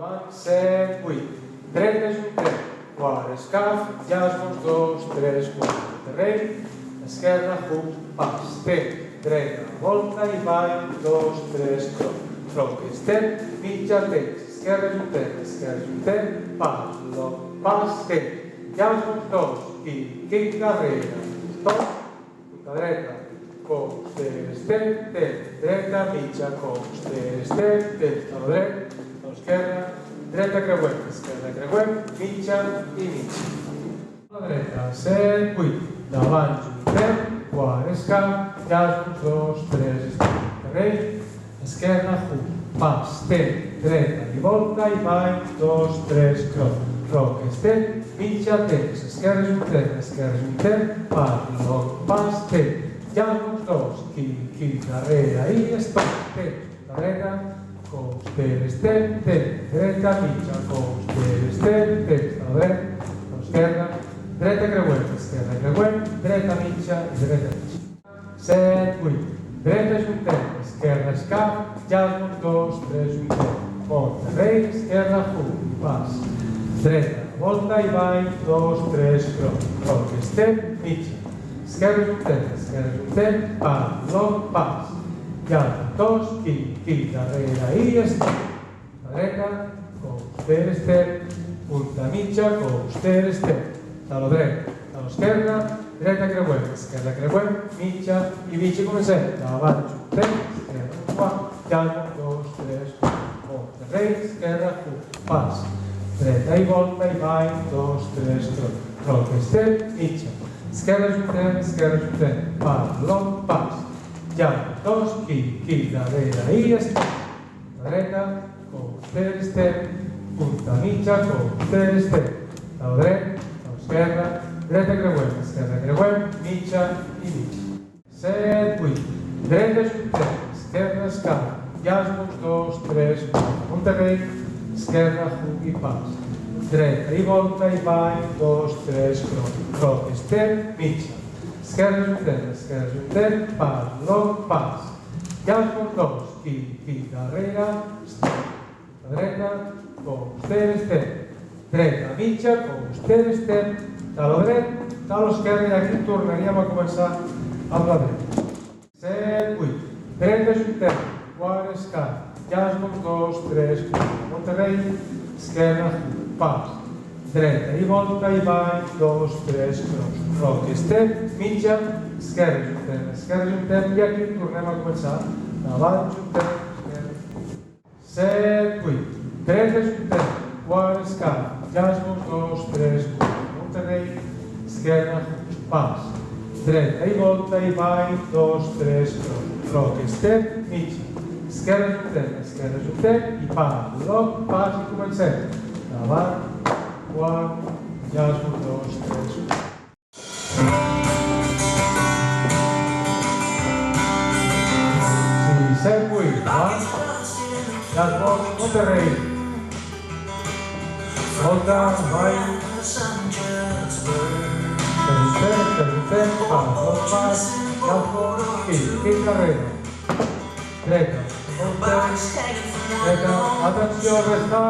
Davant, 7, 8. Dreta, juntem. Quart, escaf, llaç-nos, 2, 3, 4. Terreny, esquerra, hook, pas. Dreta, volta i ball, 2, 3, croc. Step, mitja, text. Esquerra, juntem, pas, lock, pas, llaç-nos, 2, kick, darrere, stop, punta dreta, coster, step, dreta, mitja, coster, step, a la dreta, a l'esquerra, dreta creuem, mitja i mitja. A la dreta, 7, 8, davant, juntem, quart, escap, llaç-nos, 2, 3, terreny, esquerra, hook, pas, dreta i volta i ball, 2, 3, croc, step, mitja, text, esquerra, juntem, pas, lock, pas, llaç-nos, 2, kick, darrere i stop, dreta, coster, step, dreta, mitja, coster, step, a la dreta, a l'esquerra, dreta creuem, dreta, mitja i dreta, mitja. 7, 8, dreta, juntem, esquerra, escap, llaç-nos, 2, 3, juntem, mort, terreny, esquerra, hook, pas, dreta, volta i ball, 2, 3, croc, step, mitja, esquerra, juntem, pas, lock, pas, llaç-nos, 2, kick, darrere i stop, a la dreta, coster, step, punta mitja, coster, step, a la dreta, a l'esquerra, dreta creuem, mitja i mitja, comencem, davant, juntem, esquerra, quart, llaç-nos, 2, 3, mort, terreny, esquerra, hook, pas, dreta i volta i ball, 2, 3, croc, step, mitja, esquerra, juntem, pas, lock, pas, llaç-nos, 2, kick, darrere i step, a la dreta, coster, step, punta mitja, coster, step, a la dreta, a l'esquerra, dreta creuem, mitja i mitja. 7, 8, dreta, juntem, esquerra, escala, llaç-nos, 2, 3, 4, un terreny, esquerra, hook i pas, dreta i volta i ball, 2, 3, croc, step, mitja, esquerra, juntem, pas, lock, pas, llaç-nos, 2, kick, darrere, step, a la dreta, coster, step, dreta, mitja, coster, step, a la dreta, a l'esquerra i aquí tornaríem a començar amb la dreta. 7, 8, dreta, juntem, quart, escap, llaç-nos, 2, 3, 4, un terreny, esquerra, pas, dreta i volta i ball, 2, 3, croc, step, mitja, esquerra, juntem i aquí tornem a començar, davant, juntem, esquerra. 7, 8, dreta, juntem, quart, escap, llaç-nos, 2, 3, 4, un terreny, esquerra, pas, dreta i volta i ball, 2, 3, croc, step, mitja, esquerra, juntem i pas, lock, pas i comencem, davant, quart, llaç-nos, 2, 3, 7, 8, davant, llaç-nos, un terreny, volta, ball, juntem, pas, lock, pas, llaç-nos, kick, darrere, dreta, volta, dreta, atenció, resta,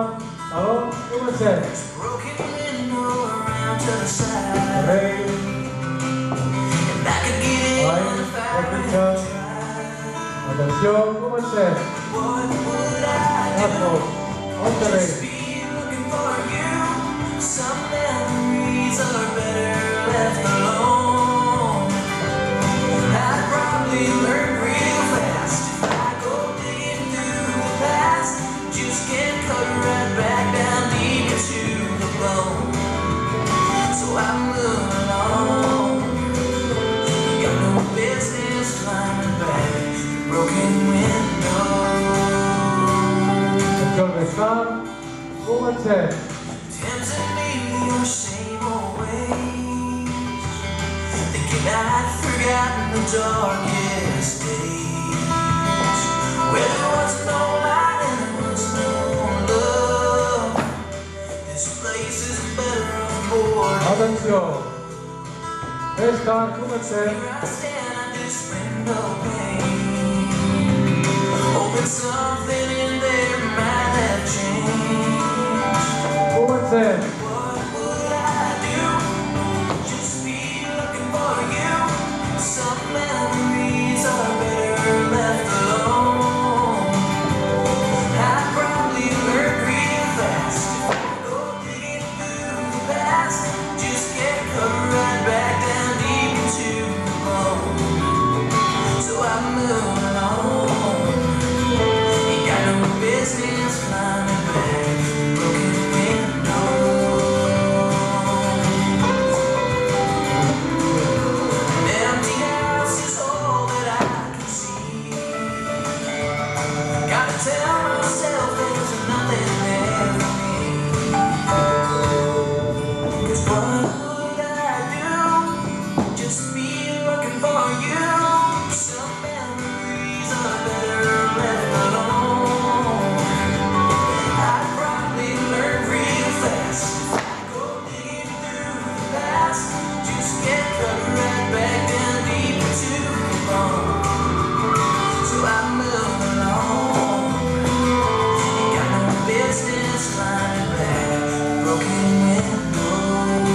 taló, comencem. Terreny, ball, mitja, atenció, comencem. Llaç-nos, un terreny. Atenció, resta, comencem. I'd forgotten the darkest days where there was no light and there was no love. This place is better on board. Atenció. Resta, comencem. Here I stand, I just bring no pain. Hoping something in there might have changed. Grazie. What would I do? Just be looking for you. Some memories are better left alone. I'd probably learn real fast if I go digging through the past. Just get cut right back down deep into the bone. So I'm moving on. Ain't got no business climbing back broken windows. An empty house is all that I can see. Gotta tell myself there's nothing there for me. 'Cause what would I do? Just be looking for you. Some memories are better left alone. I'd probably learn real fast if I go digging through the past. Just get cut right back down deep into the bone. So I'm moving on. Ain't got no business lying back broken windows.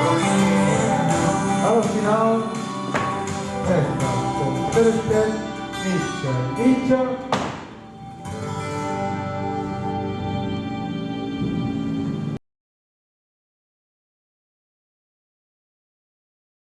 Broken windows. Allo finale, ecco, per il Nietzsche,